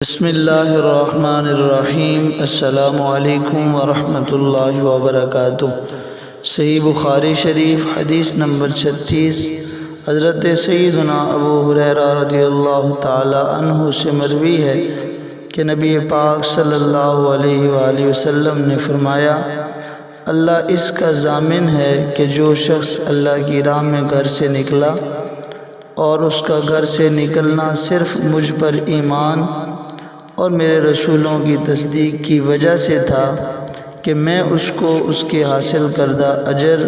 بسم اللہ الرحمن الرحیم۔ السلام علیکم ورحمۃ اللہ وبرکاتہ۔ صحیح بخاری شریف حدیث نمبر 36 حضرت سیدنا ابو ہریرہ رضی اللہ تعالی عنہ سے مروی ہے کہ نبی پاک صلی اللہ علیہ وآلہ وسلم نے فرمایا، اللہ اس کا ضامن ہے کہ جو شخص اللہ کی راہ میں گھر سے نکلا اور اس کا گھر سے نکلنا صرف مجھ پر ایمان اور میرے رسولوں کی تصدیق کی وجہ سے تھا کہ میں اس کو اس کے حاصل کردہ اجر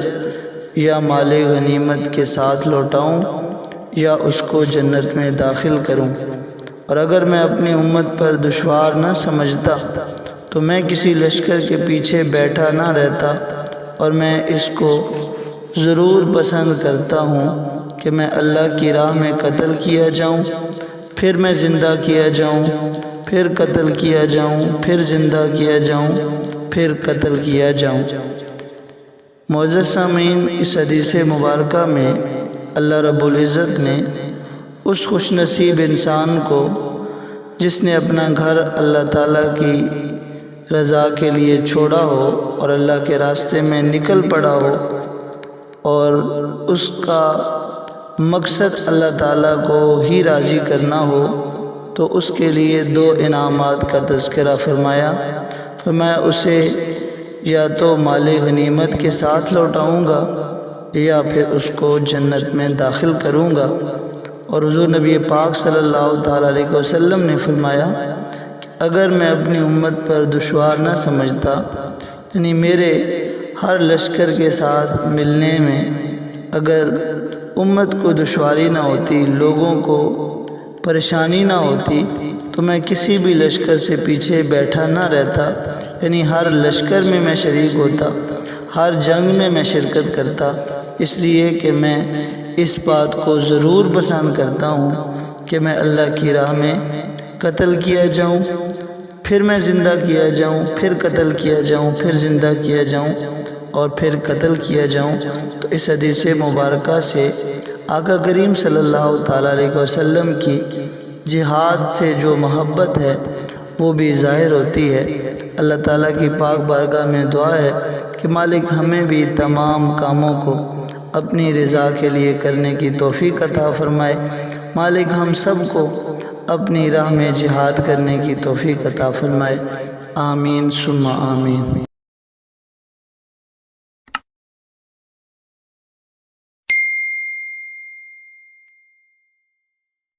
یا مال غنیمت کے ساتھ لوٹاؤں یا اس کو جنت میں داخل کروں، اور اگر میں اپنی امت پر دشوار نہ سمجھتا تو میں کسی لشکر کے پیچھے بیٹھا نہ رہتا، اور میں اس کو ضرور پسند کرتا ہوں کہ میں اللہ کی راہ میں قتل کیا جاؤں، پھر میں زندہ کیا جاؤں، پھر قتل کیا جاؤں، پھر زندہ کیا جاؤں، پھر قتل کیا جاؤں۔ معزز سامعین، اس حدیث مبارکہ میں اللہ رب العزت نے اس خوش نصیب انسان کو جس نے اپنا گھر اللہ تعالیٰ کی رضا کے لیے چھوڑا ہو اور اللہ کے راستے میں نکل پڑا ہو اور اس کا مقصد اللہ تعالیٰ کو ہی راضی کرنا ہو، تو اس کے لیے دو انعامات کا تذکرہ فرمایا اسے یا تو مال غنیمت کے ساتھ لوٹاؤں گا یا پھر اس کو جنت میں داخل کروں گا۔ اور حضور نبی پاک صلی اللہ تعالیٰ علیہ وسلم نے فرمایا کہ اگر میں اپنی امت پر دشوار نہ سمجھتا، یعنی میرے ہر لشکر کے ساتھ ملنے میں اگر امت کو دشواری نہ ہوتی، لوگوں کو پریشانی نہ ہوتی، تو میں کسی بھی لشکر سے پیچھے بیٹھا نہ رہتا، یعنی ہر لشکر میں میں شریک ہوتا، ہر جنگ میں میں شرکت کرتا، اس لیے کہ میں اس بات کو ضرور پسند کرتا ہوں کہ میں اللہ کی راہ میں قتل کیا جاؤں، پھر میں زندہ کیا جاؤں، پھر قتل کیا جاؤں، پھر زندہ کیا جاؤں اور پھر قتل کیا جاؤں۔ تو اس حدیث مبارکہ سے آقا کریم صلی اللہ تعالیٰ علیہ وسلم کی جہاد سے جو محبت ہے وہ بھی ظاہر ہوتی ہے۔ اللہ تعالیٰ کی پاک بارگاہ میں دعا ہے کہ مالک ہمیں بھی تمام کاموں کو اپنی رضا کے لیے کرنے کی توفیق عطا فرمائے۔ مالک ہم سب کو اپنی راہ میں جہاد کرنے کی توفیق عطا فرمائے۔ آمین ثم آمین۔